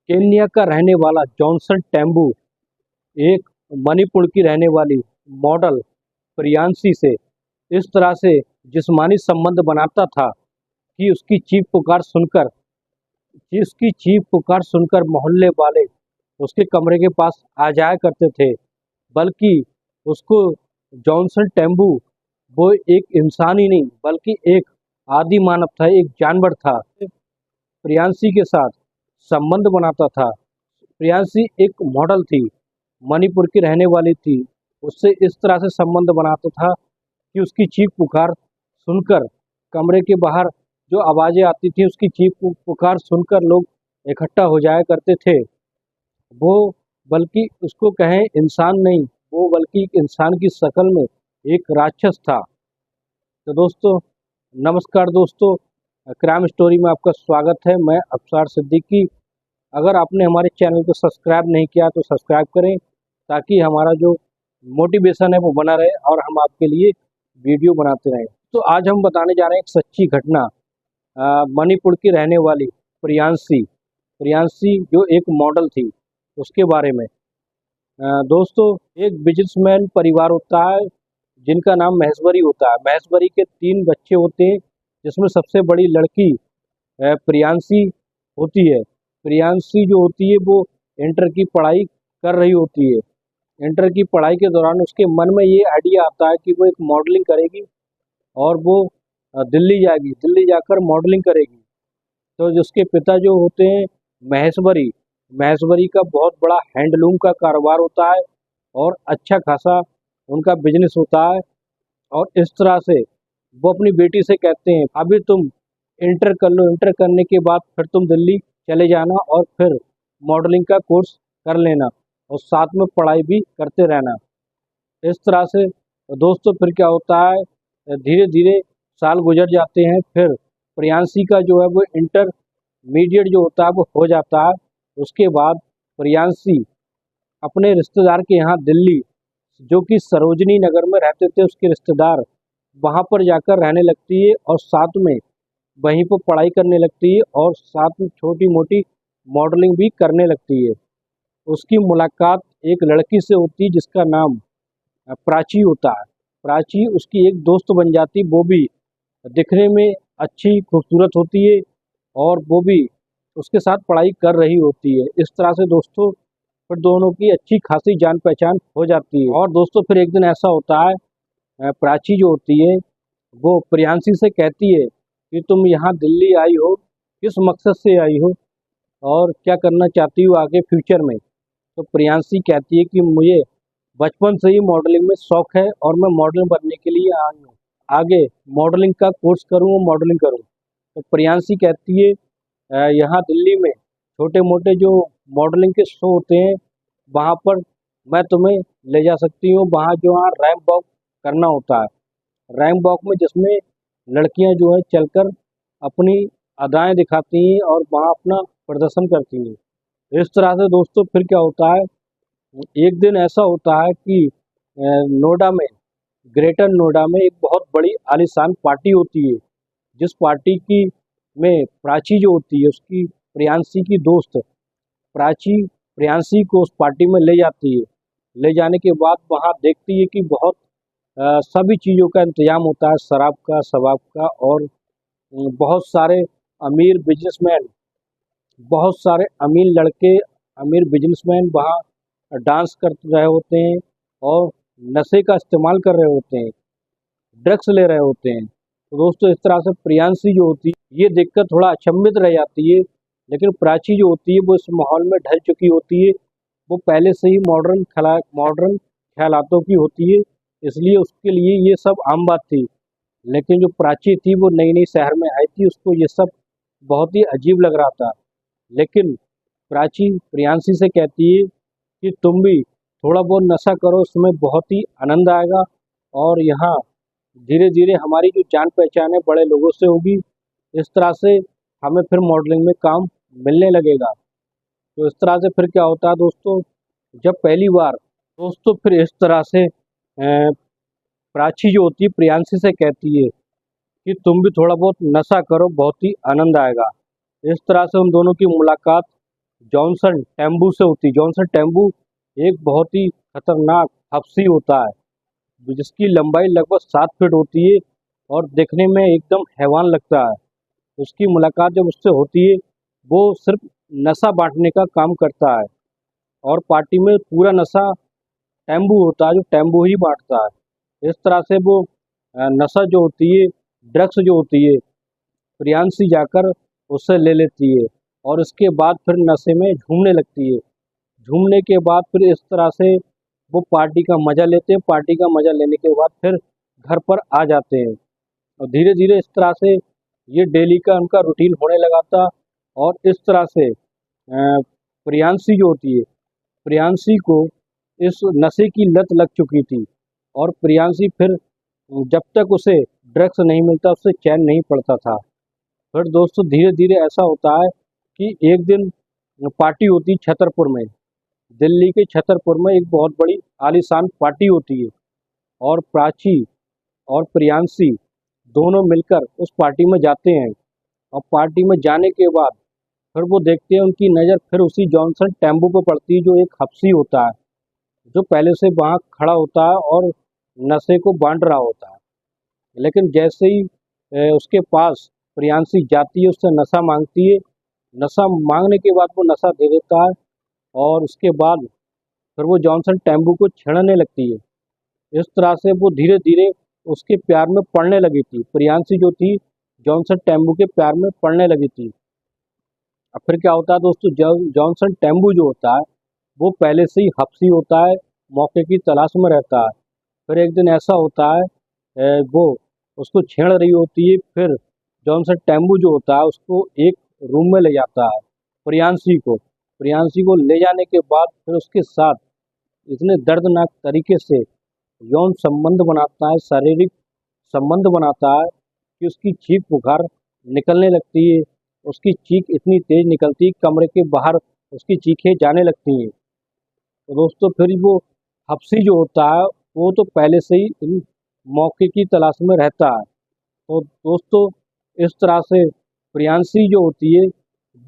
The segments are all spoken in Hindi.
केन्या का रहने वाला जॉनसन टेम्बू एक मणिपुर की रहने वाली मॉडल प्रियांशी से इस तरह से जिस्मानी संबंध बनाता था कि उसकी चीख पुकार सुनकर मोहल्ले वाले उसके कमरे के पास आ जाया करते थे। बल्कि उसको जॉनसन टेम्बू वो एक इंसान ही नहीं बल्कि एक आदि मानव था, एक जानवर था। प्रियांशी के साथ संबंध बनाता था। प्रियांशी एक मॉडल थी, मणिपुर की रहने वाली थी। उससे इस तरह से संबंध बनाता था कि उसकी चीख पुकार सुनकर कमरे के बाहर जो आवाज़ें आती थी, उसकी चीख पुकार सुनकर लोग इकट्ठा हो जाया करते थे। वो बल्कि उसको कहें इंसान नहीं, वो बल्कि एक इंसान की शक्ल में एक राक्षस था। तो दोस्तों, नमस्कार दोस्तों, क्राइम स्टोरी में आपका स्वागत है। मैं अफसार सिद्दीकी। अगर आपने हमारे चैनल को सब्सक्राइब नहीं किया तो सब्सक्राइब करें, ताकि हमारा जो मोटिवेशन है वो बना रहे और हम आपके लिए वीडियो बनाते रहें। तो आज हम बताने जा रहे हैं एक सच्ची घटना, मणिपुर की रहने वाली प्रियांशी जो एक मॉडल थी, उसके बारे में। दोस्तों, एक बिजनेसमैन परिवार होता है जिनका नाम महेश्वरी होता है। महेश्वरी के 3 बच्चे होते हैं, जिसमें सबसे बड़ी लड़की प्रियांशी होती है। प्रियांशी जो होती है वो इंटर की पढ़ाई कर रही होती है। इंटर की पढ़ाई के दौरान उसके मन में ये आइडिया आता है कि वो एक मॉडलिंग करेगी और वो दिल्ली जाएगी, दिल्ली जाकर मॉडलिंग करेगी। तो जिसके पिता जो होते हैं महेश्वरी, महेश्वरी का बहुत बड़ा हैंडलूम का कारोबार होता है और अच्छा खासा उनका बिजनेस होता है। और इस तरह से वो अपनी बेटी से कहते हैं, अभी तुम इंटर कर लो, इंटर करने के बाद फिर तुम दिल्ली चले जाना और फिर मॉडलिंग का कोर्स कर लेना और साथ में पढ़ाई भी करते रहना। इस तरह से दोस्तों फिर क्या होता है, धीरे धीरे साल गुजर जाते हैं। फिर प्रियांशी का जो है वो इंटरमीडिएट जो होता है वो हो जाता है। उसके बाद प्रियांशी अपने रिश्तेदार के यहाँ दिल्ली, जो कि सरोजनी नगर में रहते थे उसके रिश्तेदार, वहाँ पर जाकर रहने लगती है और साथ में वहीं पर पढ़ाई करने लगती है और साथ में छोटी मोटी मॉडलिंग भी करने लगती है। उसकी मुलाकात एक लड़की से होती है जिसका नाम प्राची होता है। प्राची उसकी एक दोस्त बन जाती, वो भी दिखने में अच्छी खूबसूरत होती है और वो भी उसके साथ पढ़ाई कर रही होती है। इस तरह से दोस्तों फिर दोनों की अच्छी खासी जान पहचान हो जाती है। और दोस्तों फिर एक दिन ऐसा होता है, प्राची जो होती है वो प्रियांशी से कहती है कि तुम यहाँ दिल्ली आई हो, किस मकसद से आई हो और क्या करना चाहती हो आगे फ्यूचर में। तो प्रियांशी कहती है कि मुझे बचपन से ही मॉडलिंग में शौक है और मैं मॉडल बनने के लिए आई हूँ, आगे मॉडलिंग का कोर्स करूँ और मॉडलिंग करूँ। तो प्रियांशी कहती है, यहाँ दिल्ली में छोटे मोटे जो मॉडलिंग के शो होते हैं वहाँ पर मैं तुम्हें ले जा सकती हूँ। वहाँ जो है रैंप वॉक करना होता है, रैंप वॉक में जिसमें लड़कियाँ जो है चलकर अपनी अदाएँ दिखाती हैं और वहाँ अपना प्रदर्शन करती हैं। इस तरह से दोस्तों फिर क्या होता है, एक दिन ऐसा होता है कि नोएडा में, ग्रेटर नोएडा में एक बहुत बड़ी आलीशान पार्टी होती है, जिस पार्टी की में प्राची जो होती है उसकी प्रियांशी की दोस्त प्राची प्रियांशी को उस पार्टी में ले जाती है। ले जाने के बाद वहाँ देखती है कि बहुत सभी चीज़ों का इंतजाम होता है, शराब का, शबाब का, और बहुत सारे अमीर बिजनेसमैन, बहुत सारे अमीर लड़के, अमीर बिजनेसमैन वहाँ डांस कर रहे होते हैं और नशे का इस्तेमाल कर रहे होते हैं, ड्रग्स ले रहे होते हैं। तो दोस्तों इस तरह से प्रियांशी जो होती है ये देखकर थोड़ा अचंभित रह जाती है, लेकिन प्राची जो होती है वो इस माहौल में ढल चुकी होती है। वो पहले से ही मॉडर्न ख्यालातों की होती है, इसलिए उसके लिए ये सब आम बात थी। लेकिन जो प्राची थी वो नई नई शहर में आई थी, उसको ये सब बहुत ही अजीब लग रहा था। लेकिन प्राची प्रियांशी से कहती है कि तुम भी थोड़ा बहुत नशा करो, उसमें बहुत ही आनंद आएगा और यहाँ धीरे धीरे हमारी जो जान पहचान है बड़े लोगों से होगी। इस तरह से हमें फिर मॉडलिंग में काम मिलने लगेगा। तो इस तरह से फिर क्या होता है दोस्तों, जब पहली बार दोस्तों फिर इस तरह से प्राची जो होती है प्रियांशी से कहती है कि तुम भी थोड़ा बहुत नशा करो, बहुत ही आनंद आएगा। इस तरह से उन दोनों की मुलाकात जॉनसन टेम्बू से होती है। जॉनसन टेम्बू एक बहुत ही खतरनाक हफ्सी होता है जिसकी लंबाई लगभग 7 फीट होती है और देखने में एकदम हैवान लगता है। उसकी मुलाकात जब उससे होती है, वो सिर्फ नशा बांटने का काम करता है और पार्टी में पूरा नशा टेम्बू होता है, जो टेम्बू ही बांटता है। इस तरह से वो नशा जो होती है, ड्रग्स जो होती है, प्रियांशी जाकर उससे ले लेती है और उसके बाद फिर नशे में झूमने लगती है। झूमने के बाद फिर इस तरह से वो पार्टी का मज़ा लेते हैं। पार्टी का मज़ा लेने के बाद फिर घर पर आ जाते हैं और धीरे धीरे इस तरह से ये डेली का उनका रूटीन होने लगा था। और इस तरह से प्रियांशी जो होती है, प्रियांशी को इस नशे की लत लग चुकी थी और प्रियांशी फिर जब तक उसे ड्रग्स नहीं मिलता उससे चैन नहीं पड़ता था। फिर दोस्तों धीरे धीरे ऐसा होता है कि एक दिन पार्टी होती है छतरपुर में। दिल्ली के छतरपुर में एक बहुत बड़ी आलीशान पार्टी होती है और प्राची और प्रियांशी दोनों मिलकर उस पार्टी में जाते हैं। और पार्टी में जाने के बाद फिर वो देखते हैं, उनकी नज़र फिर उसी जॉनसन टेम्बू पर पड़ती है, जो एक हफ्सी होता है, जो पहले से वहाँ खड़ा होता है और नशे को बांट रहा होता है। लेकिन जैसे ही उसके पास प्रियांशी जाती है, उससे नशा मांगती है। नशा मांगने के बाद वो नशा दे देता है और उसके बाद फिर वो जॉनसन टेम्बू को छेड़ने लगती है। इस तरह से वो धीरे धीरे उसके प्यार में पड़ने लगी थी। प्रियांशी जो थी जॉनसन टेम्बू के प्यार में पड़ने लगी थी। अब फिर क्या होता है दोस्तों, जॉनसन टेम्बू जो होता है वो पहले से ही हफ्सी होता है, मौके की तलाश में रहता है। फिर एक दिन ऐसा होता है, वो उसको छेड़ रही होती है। फिर जॉनसन टेम्बू जो होता है उसको एक रूम में ले जाता है, प्रियांशी को ले जाने के बाद फिर उसके साथ इतने दर्दनाक तरीके से यौन संबंध बनाता है, शारीरिक संबंध बनाता है कि उसकी चीख पुकार निकलने लगती है। उसकी चीख इतनी तेज निकलती है, कमरे के बाहर उसकी चीखें जाने लगती हैं। तो दोस्तों फिर वो हफ्सी जो होता है वो तो पहले से ही इन मौके की तलाश में रहता है। तो दोस्तों इस तरह से प्रियांशी जो होती है,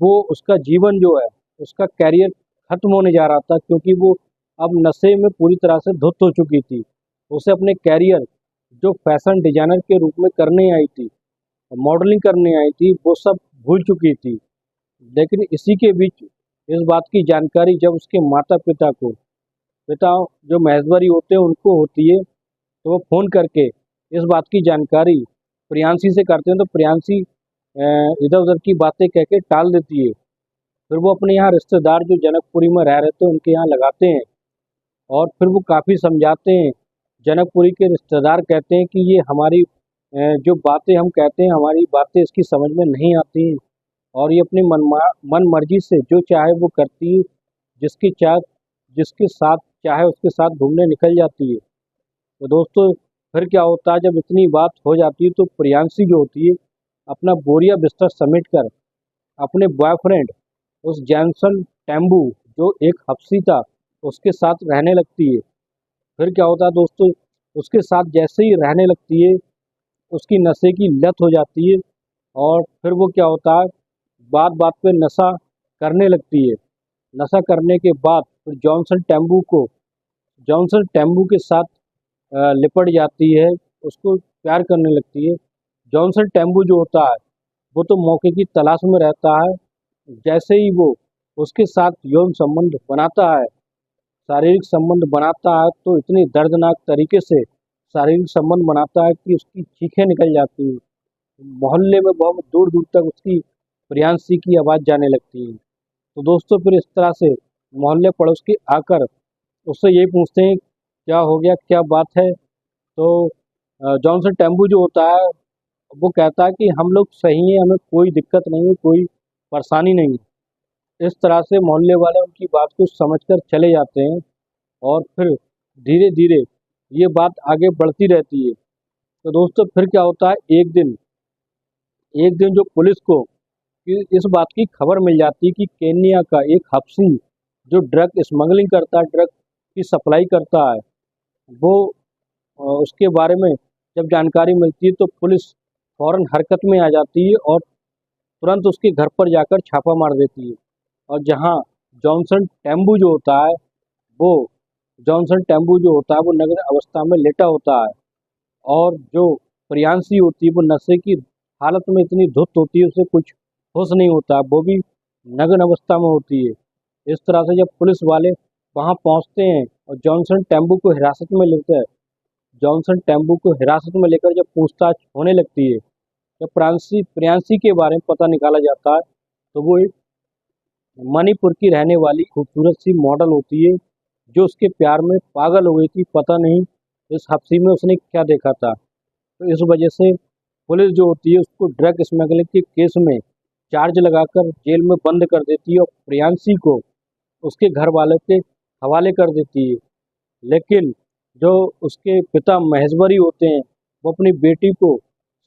वो उसका जीवन जो है, उसका कैरियर खत्म होने जा रहा था, क्योंकि वो अब नशे में पूरी तरह से धुत हो चुकी थी। उसे अपने कैरियर जो फैशन डिजाइनर के रूप में करने आई थी, मॉडलिंग करने आई थी, वो सब भूल चुकी थी। लेकिन इसी के बीच इस बात की जानकारी जब उसके माता पिता को, पिता जो महेश्वरी होते हैं उनको होती है, तो वो फ़ोन करके इस बात की जानकारी प्रियांशी से करते हैं। तो प्रियांशी इधर उधर की बातें कह के टाल देती है। फिर वो अपने यहाँ रिश्तेदार जो जनकपुरी में रह रहे थे उनके यहाँ लगाते हैं और फिर वो काफ़ी समझाते हैं। जनकपुरी के रिश्तेदार कहते हैं कि ये हमारी जो बातें हम कहते हैं, हमारी बातें इसकी समझ में नहीं आती हैं और ये अपनी मन मर्जी से जो चाहे वो करती है, जिसके साथ चाहे उसके साथ घूमने निकल जाती है। तो दोस्तों फिर क्या होता है, जब इतनी बात हो जाती है तो प्रियांशी जो होती है अपना बोरिया बिस्तर समेट कर अपने बॉयफ्रेंड उस जॉनसन टेम्बू जो एक हफ्सी था उसके साथ रहने लगती है। फिर क्या होता है दोस्तों, उसके साथ जैसे ही रहने लगती है उसकी नशे की लत हो जाती है और फिर वो क्या होता है, बात बात पे नशा करने लगती है। नशा करने के बाद फिर जॉनसन टेम्बू के साथ लिपट जाती है, उसको प्यार करने लगती है। जॉनसन टेम्बू जो होता है वो तो मौके की तलाश में रहता है। जैसे ही वो उसके साथ यौन संबंध बनाता है, शारीरिक संबंध बनाता है, तो इतनी दर्दनाक तरीके से शारीरिक संबंध बनाता है कि उसकी चीखें निकल जाती हैं। मोहल्ले में बहुत दूर दूर तक उसकी प्रियांशी की आवाज़ जाने लगती है। तो दोस्तों फिर इस तरह से मोहल्ले पड़ोस के आकर उससे यही पूछते हैं क्या हो गया, क्या बात है। तो जॉनसन टेम्बू जो होता है वो कहता है कि हम लोग सही हैं, हमें कोई दिक्कत नहीं है, कोई परेशानी नहीं है। इस तरह से मोहल्ले वाले उनकी बात को समझकर चले जाते हैं और फिर धीरे धीरे ये बात आगे बढ़ती रहती है। तो दोस्तों फिर क्या होता है, एक दिन जो पुलिस को इस बात की खबर मिल जाती है कि केन्या का एक हफ्सी जो ड्रग स्मगलिंग करता है, ड्रग की सप्लाई करता है, वो उसके बारे में जब जानकारी मिलती है तो पुलिस फौरन हरकत में आ जाती है और तुरंत उसके घर पर जाकर छापा मार देती है। और जहां जॉनसन टेम्बू जो होता है वो वो नग्न अवस्था में लेटा होता है, और जो प्रियांशी होती है वो नशे की हालत में इतनी धुत होती है, उसे कुछ होश नहीं होता, वो भी नग्न अवस्था में होती है। इस तरह से जब पुलिस वाले वहां पहुंचते हैं और जॉनसन टेम्बू को हिरासत में लेते हैं, जॉनसन टेम्बू को हिरासत में लेकर जब पूछताछ होने लगती है, जब प्रियांशी प्रियांशी के बारे में पता निकाला जाता है, तो वो एक मणिपुर की रहने वाली खूबसूरत सी मॉडल होती है, जो उसके प्यार में पागल हो गई थी। पता नहीं इस हफ्सी में उसने क्या देखा था। तो इस वजह से पुलिस जो होती है उसको ड्रग स्मगलिंग के केस में चार्ज लगाकर जेल में बंद कर देती है और प्रियांशी को उसके घर वालों के हवाले कर देती है। लेकिन जो उसके पिता महेश्वरी होते हैं, वो अपनी बेटी को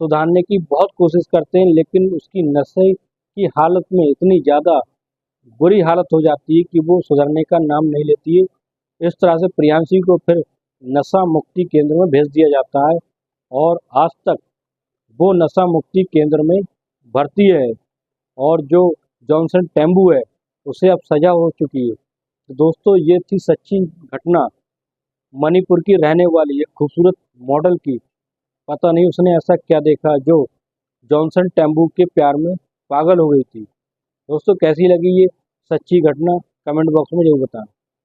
सुधारने की बहुत कोशिश करते हैं, लेकिन उसकी नशे की हालत में इतनी ज़्यादा बुरी हालत हो जाती है कि वो सुधरने का नाम नहीं लेती है। इस तरह से प्रियांशी को फिर नशा मुक्ति केंद्र में भेज दिया जाता है, और आज तक वो नशा मुक्ति केंद्र में भर्ती है, और जो जॉनसन टेम्बू है उसे अब सजा हो चुकी है। तो दोस्तों, ये थी सच्ची घटना मणिपुर की रहने वाली एक खूबसूरत मॉडल की। पता नहीं उसने ऐसा क्या देखा जो जॉनसन टेम्बू के प्यार में पागल हो गई थी। दोस्तों, कैसी लगी ये सच्ची घटना, कमेंट बॉक्स में जरूर बताएं।